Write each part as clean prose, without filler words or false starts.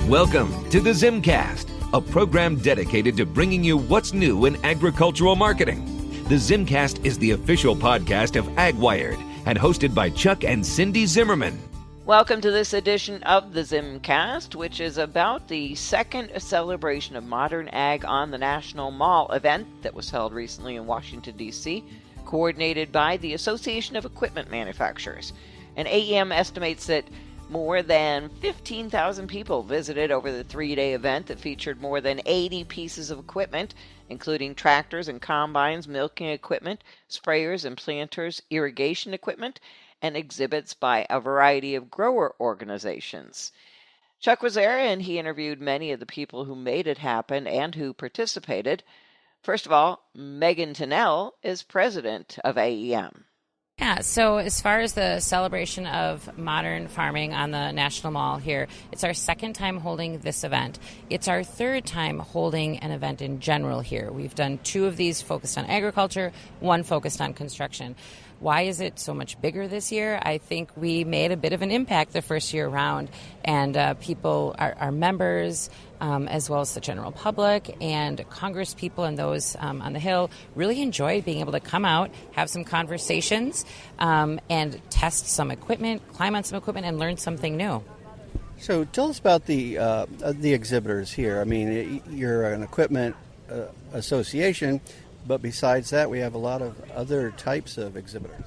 Welcome to the ZimmCast, a program dedicated to bringing you what's new in agricultural marketing. The ZimmCast is the official podcast of AgWired and hosted by Chuck and Cindy Zimmerman. Welcome to this edition of the ZimmCast, which is about the second celebration of modern ag on the National Mall event that was held recently in Washington, D.C., coordinated by the Association of Equipment Manufacturers. And AEM estimates that more than 15,000 people visited over the three-day event that featured more than 80 pieces of equipment, including tractors and combines, milking equipment, sprayers and planters, irrigation equipment, and exhibits by a variety of grower organizations. Chuck was there, and he interviewed many of the people who made it happen and who participated. First of all, Megan Tennell is president of AEM. Yeah, so as far as the celebration of modern farming on the National Mall here, it's our second time holding this event. It's our third time holding an event in general here. We've done two of these focused on agriculture, one focused on construction. Why is it so much bigger this year? I think we made a bit of an impact the first year around, and people, our members, as well as the general public and Congress people and those on the Hill really enjoyed being able to come out, have some conversations, and test some equipment, climb on some equipment, and learn something new. So tell us about the exhibitors here. I mean, you're an equipment association, but besides that, we have a lot of other types of exhibitors.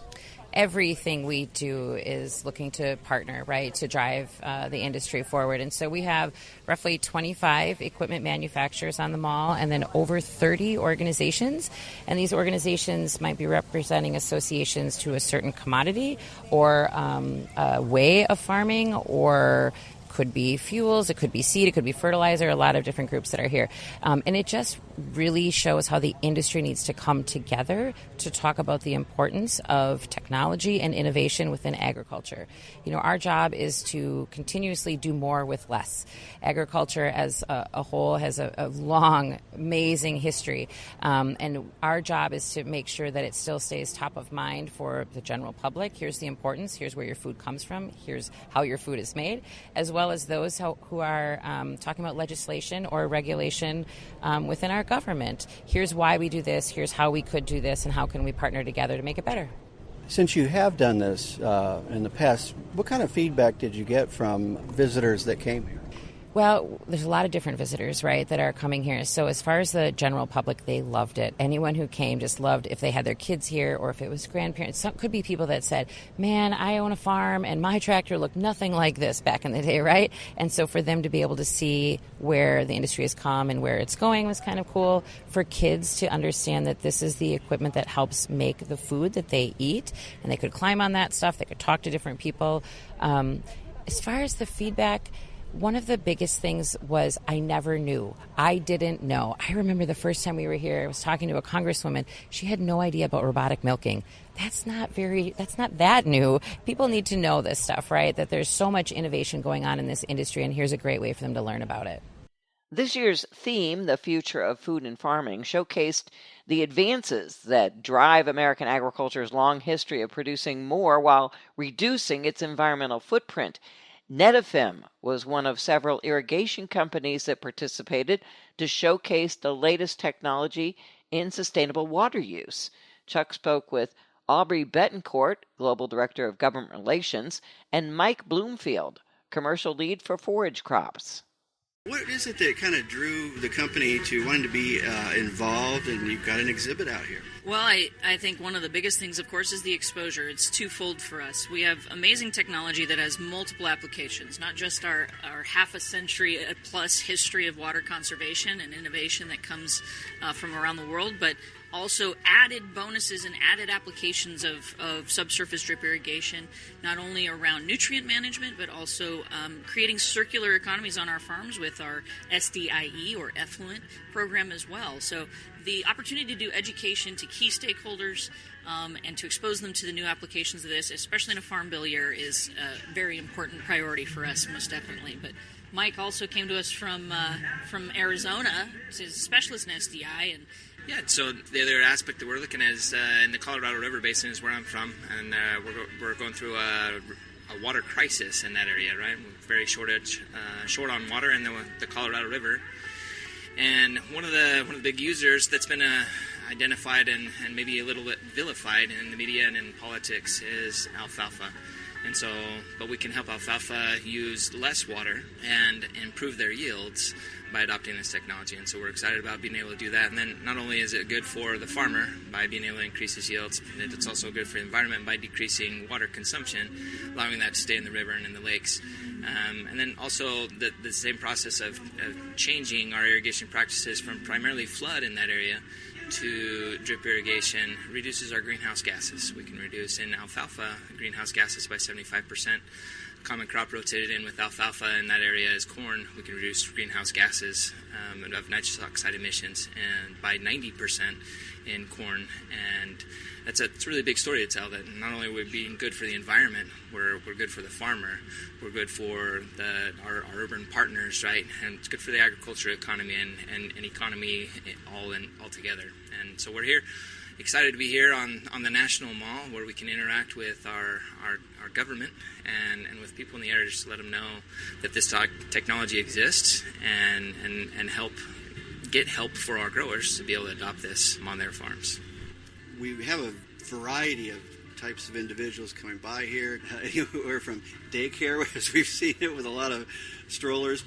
Everything we do is looking to partner, right, to drive the industry forward. And so we have roughly 25 equipment manufacturers on the mall and then over 30 organizations. And these organizations might be representing associations to a certain commodity or a way of farming, or could be fuels, it could be seed, it could be fertilizer, a lot of different groups that are here. And it just really shows how the industry needs to come together to talk about the importance of technology and innovation within agriculture. You know, our job is to continuously do more with less. Agriculture as a whole has a long, amazing history. And our job is to make sure that it still stays top of mind for the general public. Here's the importance, here's where your food comes from, here's how your food is made, as well as those who are talking about legislation or regulation within our government. Here's why we do this, here's how we could do this, and how can we partner together to make it better. Since you have done this in the past, what kind of feedback did you get from visitors that came here? Well, there's a lot of different visitors, right, that are coming here. So as far as the general public, they loved it. Anyone who came just loved if they had their kids here or if it was grandparents. Some could be people that said, man, I own a farm and my tractor looked nothing like this back in the day, right? And so for them to be able to see where the industry has come and where it's going was kind of cool. For kids to understand that this is the equipment that helps make the food that they eat, and they could climb on that stuff, they could talk to different people. As far as the feedback, one of the biggest things was I never knew. I didn't know. I remember the first time we were here, I was talking to a congresswoman. She had no idea about robotic milking. That's not that new. People need to know this stuff, right? That there's so much innovation going on in this industry, and here's a great way for them to learn about it. This year's theme, The Future of Food and Farming, showcased the advances that drive American agriculture's long history of producing more while reducing its environmental footprint. Netafim was one of several irrigation companies that participated to showcase the latest technology in sustainable water use. Chuck spoke with Aubrey Betancourt, Global Director of Government Relations, and Mike Bloomfield, Commercial Lead for Forage Crops. What is it that kind of drew the company to wanting to be involved, and you've got an exhibit out here? Well, I think one of the biggest things, of course, is the exposure. It's twofold for us. We have amazing technology that has multiple applications, not just our half a century plus history of water conservation and innovation that comes from around the world, but also added bonuses and added applications of subsurface drip irrigation, not only around nutrient management, but also creating circular economies on our farms with our SDIE or effluent program as well. So the opportunity to do education to key stakeholders and to expose them to the new applications of this, especially in a farm bill year, is a very important priority for us, most definitely. But Mike also came to us from Arizona. He's a specialist in SDI, and yeah, so the other aspect that we're looking at is in the Colorado River Basin is where I'm from, and we're going through a a water crisis in that area, right? Very short on water in the Colorado River. And one of the big users that's been identified and maybe a little bit vilified in the media and in politics is alfalfa. And so, but we can help alfalfa use less water and improve their yields by adopting this technology. And so we're excited about being able to do that. And then not only is it good for the farmer by being able to increase his yields, it's also good for the environment by decreasing water consumption, allowing that to stay in the river and in the lakes. And then also the same process of changing our irrigation practices from primarily flood in that area to drip irrigation reduces our greenhouse gases. We can reduce in alfalfa greenhouse gases by 75%. Common crop rotated in with alfalfa in that area is corn. We can reduce greenhouse gases of nitrous oxide emissions and by 90% in corn. And it's a really big story to tell that not only are we being good for the environment, we're good for the farmer, we're good for our urban partners, right? And it's good for the agriculture economy and economy all together. And so we're here, excited to be here on the National Mall where we can interact with our government and with people in the area, just to let them know that this technology exists and get help for our growers to be able to adopt this on their farms. We have a variety of types of individuals coming by here, anywhere from daycare, as we've seen it with a lot of strollers.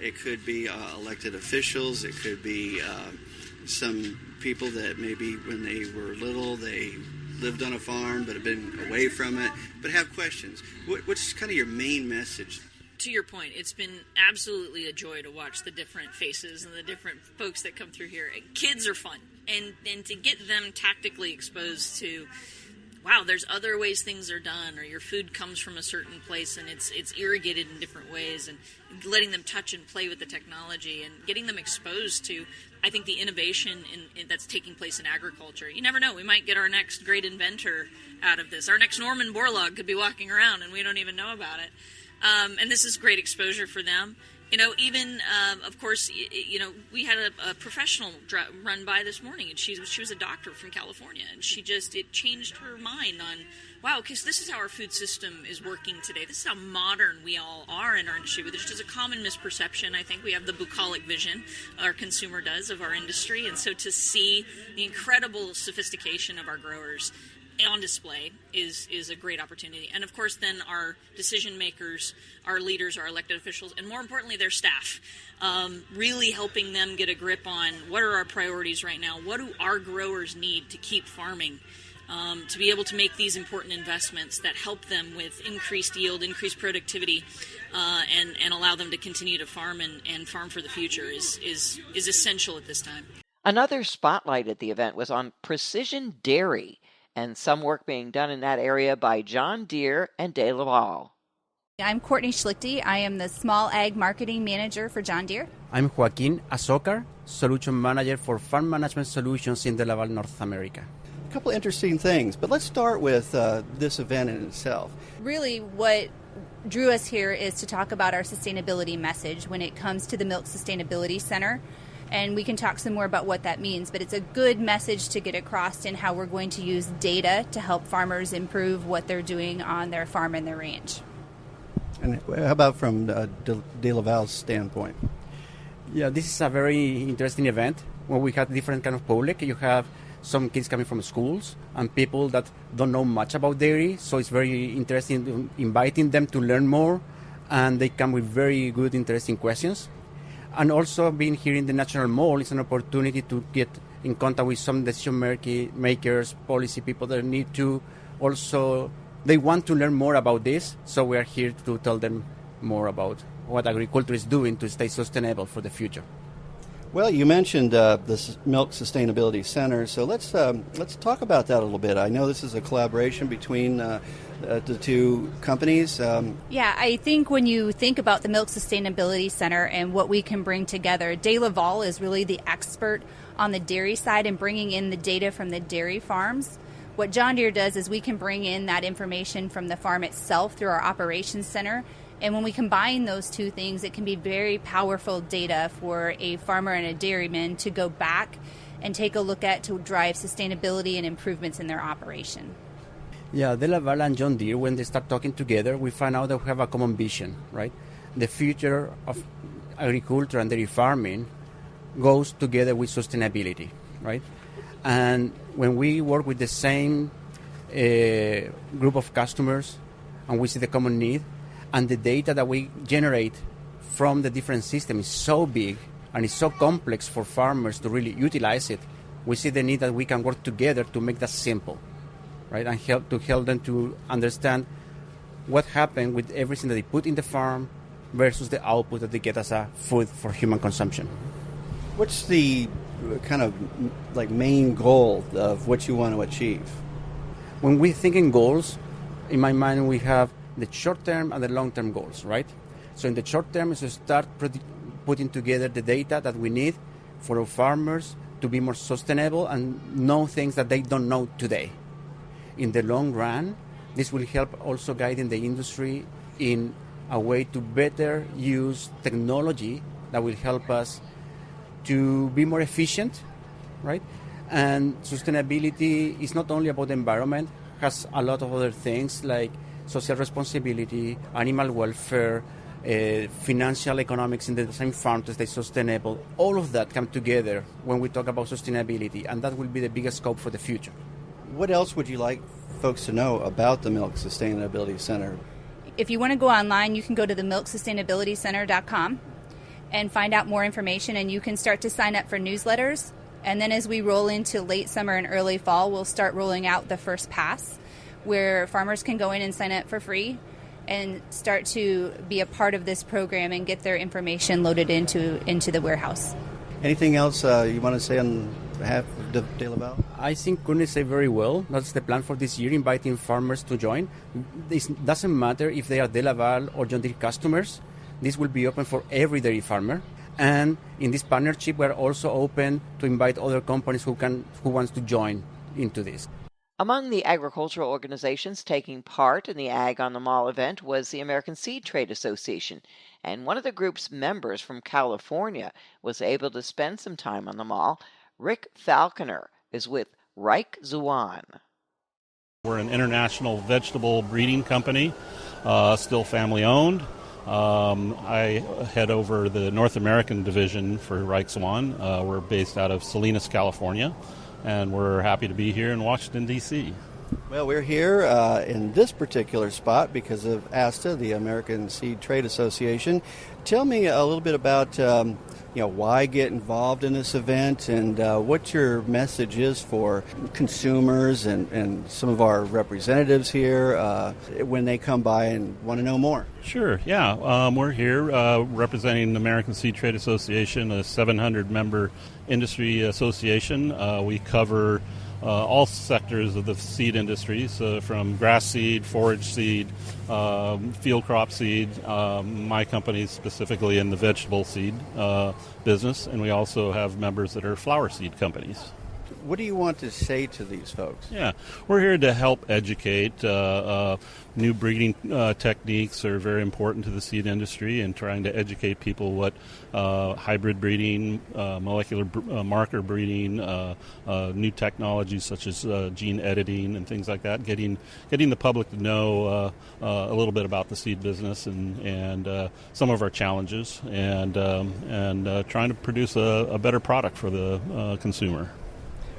It could be elected officials. It could be some people that maybe when they were little, they lived on a farm but have been away from it, but have questions. What's kind of your main message? To your point, it's been absolutely a joy to watch the different faces and the different folks that come through here. Kids are fun, and to get them tactically exposed to, wow, there's other ways things are done, or your food comes from a certain place and it's irrigated in different ways, and letting them touch and play with the technology and getting them exposed to, I think, the innovation that's taking place in agriculture. You never know, we might get our next great inventor out of this. Our next Norman Borlaug could be walking around and we don't even know about it. And this is great exposure for them. Even, of course, we had a professional run by this morning, and she was a doctor from California, and it changed her mind on, wow, because this is how our food system is working today. This is how modern we all are in our industry, but there's just a common misperception. I think we have the bucolic vision, our consumer does, of our industry, and so to see the incredible sophistication of our growers on display is a great opportunity. And of course then our decision makers, our leaders, our elected officials, and more importantly their staff, really helping them get a grip on what are our priorities right now, what do our growers need to keep farming, to be able to make these important investments that help them with increased yield, increased productivity, and allow them to continue to farm and farm for the future is essential at this time. Another spotlight at the event was on precision dairy, and some work being done in that area by John Deere and De Laval. I'm Courtney Schlichty. I am the Small Ag Marketing Manager for John Deere. I'm Joaquin Azocar, Solution Manager for Farm Management Solutions in De Laval, North America. A couple interesting things, but let's start with this event in itself. Really, what drew us here is to talk about our sustainability message when it comes to the Milk Sustainability Center. And we can talk some more about what that means, but it's a good message to get across in how we're going to use data to help farmers improve what they're doing on their farm and their range. And how about from De Laval's standpoint? Yeah, this is a very interesting event where we have different kind of public. You have some kids coming from schools and people that don't know much about dairy, so it's very interesting inviting them to learn more, and they come with very good, interesting questions. And also being here in the National Mall is an opportunity to get in contact with some decision makers, policy people that need to also, they want to learn more about this, so we are here to tell them more about what agriculture is doing to stay sustainable for the future. Well, you mentioned the Milk Sustainability Center, so let's talk about that a little bit. I know this is a collaboration between the two companies. Yeah, I think when you think about the Milk Sustainability Center and what we can bring together, De Laval is really the expert on the dairy side and bringing in the data from the dairy farms. What John Deere does is we can bring in that information from the farm itself through our operations center. And when we combine those two things, it can be very powerful data for a farmer and a dairyman to go back and take a look at to drive sustainability and improvements in their operation. Yeah, De Laval and John Deere, when they start talking together, we find out that we have a common vision, right? The future of agriculture and dairy farming goes together with sustainability, right? And when we work with the same group of customers and we see the common need, and the data that we generate from the different systems is so big and it's so complex for farmers to really utilize it, we see the need that we can work together to make that simple, right? And help them to understand what happened with everything that they put in the farm versus the output that they get as a food for human consumption. What's the kind of like main goal of what you want to achieve? When we think in goals, in my mind we have the short-term and the long-term goals, right? So in the short term is to start putting together the data that we need for our farmers to be more sustainable and know things that they don't know today. In the long run, this will help also guiding the industry in a way to better use technology that will help us to be more efficient, right? And sustainability is not only about the environment, has a lot of other things like social responsibility, animal welfare, financial economics in the same farm to stay sustainable. All of that come together when we talk about sustainability, and that will be the biggest scope for the future. What else would you like folks to know about the Milk Sustainability Center? If you want to go online, you can go to the milksustainabilitycenter.com and find out more information, and you can start to sign up for newsletters. And then as we roll into late summer and early fall, we'll start rolling out the first pass, where farmers can go in and sign up for free and start to be a part of this program and get their information loaded into the warehouse. Anything else you want to say on behalf of De Laval? I think Courtney said very well. That's the plan for this year, inviting farmers to join. This doesn't matter if they are De Laval or John Deere customers. This will be open for every dairy farmer. And in this partnership, we're also open to invite other companies who wants to join into this. Among the agricultural organizations taking part in the Ag on the Mall event was the American Seed Trade Association, and one of the group's members from California was able to spend some time on the mall. Rick Falconer is with Reich Zuan. We're an international vegetable breeding company, still family owned. I head over the North American division for Reich Zuan. We're based out of Salinas, California, and we're happy to be here in Washington, D.C. Well, we're here in this particular spot because of ASTA, the American Seed Trade Association. Tell me a little bit about why get involved in this event and what your message is for consumers and some of our representatives here when they come by and want to know more. Sure, yeah. We're here representing the American Seed Trade Association, a 700-member industry association. We cover all sectors of the seed industry, so from grass seed, forage seed, field crop seed. My company specifically in the vegetable seed business, and we also have members that are flower seed companies. What do you want to say to these folks? Yeah, we're here to help educate. New breeding techniques are very important to the seed industry, and trying to educate people what hybrid breeding, molecular marker breeding, new technologies such as gene editing and things like that. Getting the public to know a little bit about the seed business and some of our challenges, and trying to produce a better product for the consumer.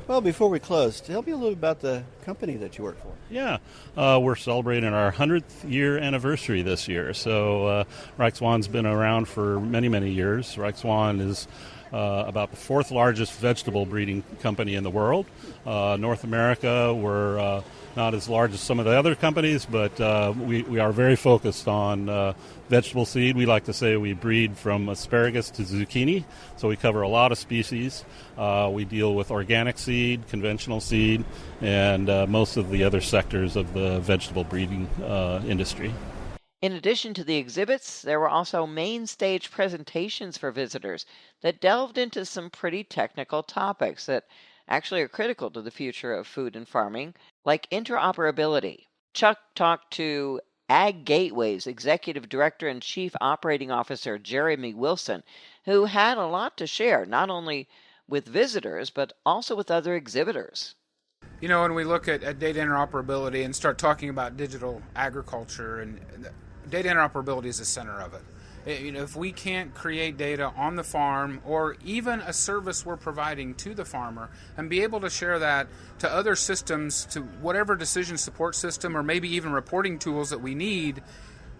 Well, before we close, tell me a little about the company that you work for. Yeah, we're celebrating our 100th year anniversary this year. So Reich Zuan's been around for many, many years. Reich Zuan is about the fourth largest vegetable breeding company in the world. North America, we're not as large as some of the other companies, but we are very focused on vegetable seed. We like to say we breed from asparagus to zucchini, so we cover a lot of species. We deal with organic seed, conventional seed, and most of the other sectors of the vegetable breeding industry. In addition to the exhibits, there were also main stage presentations for visitors that delved into some pretty technical topics that actually are critical to the future of food and farming, like interoperability. Chuck talked to Ag Gateway's Executive Director and Chief Operating Officer Jeremy Wilson, who had a lot to share, not only with visitors, but also with other exhibitors. When we look at data interoperability and start talking about digital agriculture, and data interoperability is the center of it. If we can't create data on the farm or even a service we're providing to the farmer and be able to share that to other systems, to whatever decision support system or maybe even reporting tools that we need,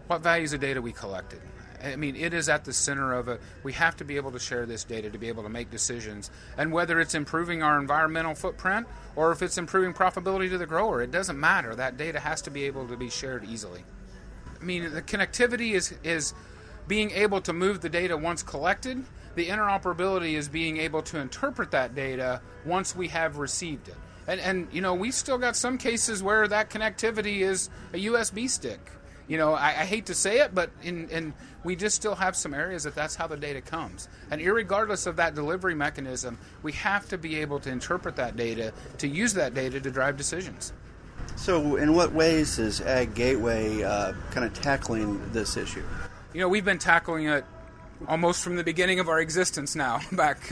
what values of data we collected? It is at the center of it. We have to be able to share this data to be able to make decisions. And whether it's improving our environmental footprint or if it's improving profitability to the grower, it doesn't matter. That data has to be able to be shared easily. The connectivity is being able to move the data once collected. The interoperability is being able to interpret that data once we have received it. And we've still got some cases where that connectivity is a USB stick. I hate to say it, but we just still have some areas that's how the data comes. And irregardless of that delivery mechanism, we have to be able to interpret that data, to use that data to drive decisions. So in what ways is Ag Gateway kind of tackling this issue? We've been tackling it almost from the beginning of our existence now, back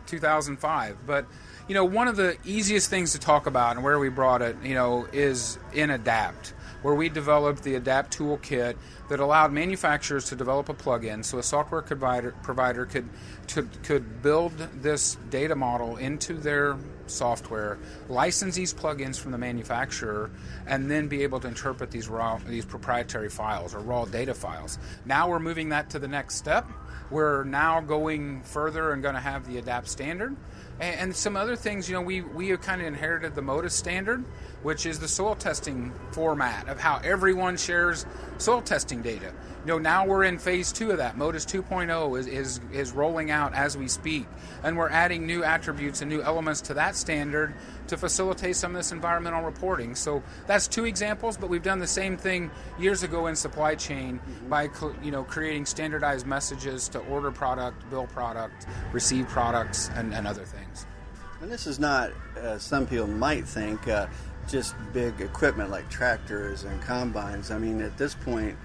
2005. But, one of the easiest things to talk about and where we brought it, is in ADAPT, where we developed the ADAPT toolkit that allowed manufacturers to develop a plugin so a software provider could build this data model into their software, license these plugins from the manufacturer, and then be able to interpret these proprietary files or raw data files. Now we're moving that to the next step. We're now going further and going to have the ADAPT standard. And some other things, we have kind of inherited the MODIS standard, which is the soil testing format of how everyone shares soil testing data. Now we're in phase 2 of that. MODIS 2.0 is rolling out as we speak, and we're adding new attributes and new elements to that standard to facilitate some of this environmental reporting. So that's 2 examples, but we've done the same thing years ago in supply chain by creating standardized messages to order product, bill product, receive products, and other things. And this is not, some people might think, just big equipment like tractors and combines. At this point,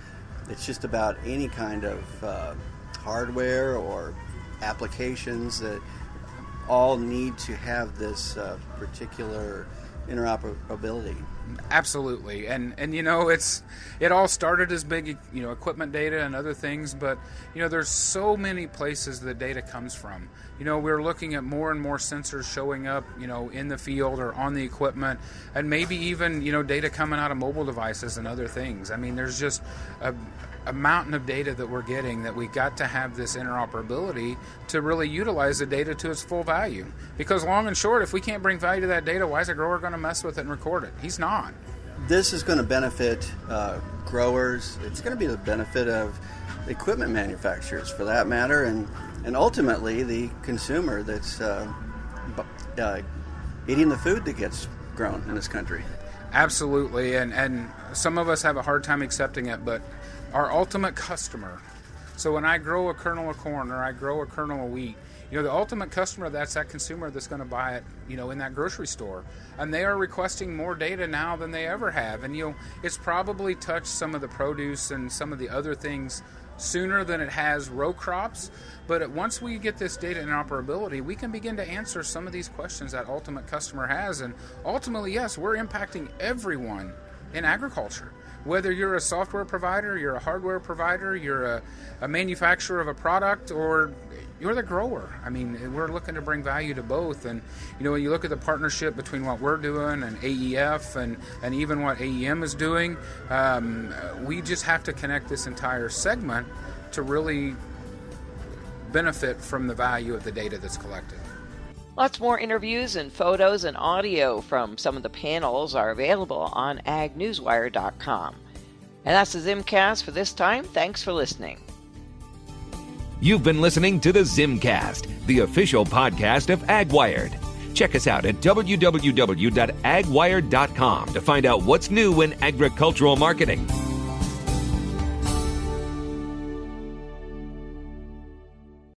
it's just about any kind of hardware or applications that all need to have this particular interoperability. Absolutely, and it all started as big equipment data and other things, but there's so many places the data comes from. We're looking at more and more sensors showing up in the field or on the equipment, and maybe even data coming out of mobile devices and other things. There's just a mountain of data that we're getting that we got to have this interoperability to really utilize the data to its full value. Because long and short, if we can't bring value to that data, why is a grower going to mess with it and record it? He's not. This is going to benefit growers. It's going to be the benefit of equipment manufacturers, for that matter, and ultimately the consumer that's eating the food that gets grown in this country. Absolutely, and some of us have a hard time accepting it, but our ultimate customer, so when I grow a kernel of corn or I grow a kernel of wheat, the ultimate customer, that's that consumer that's going to buy it, in that grocery store. And they are requesting more data now than they ever have. And, it's probably touched some of the produce and some of the other things sooner than it has row crops. But once we get this data interoperability, we can begin to answer some of these questions that ultimate customer has. And ultimately, yes, we're impacting everyone in agriculture. Whether you're a software provider, you're a hardware provider, you're a manufacturer of a product, or you're the grower. We're looking to bring value to both. And, when you look at the partnership between what we're doing and AEF and even what AEM is doing, we just have to connect this entire segment to really benefit from the value of the data that's collected. Lots more interviews and photos and audio from some of the panels are available on agnewswire.com. And that's the ZimmCast for this time. Thanks for listening. You've been listening to the ZimmCast, the official podcast of AgWired. Check us out at www.agwired.com to find out what's new in agricultural marketing.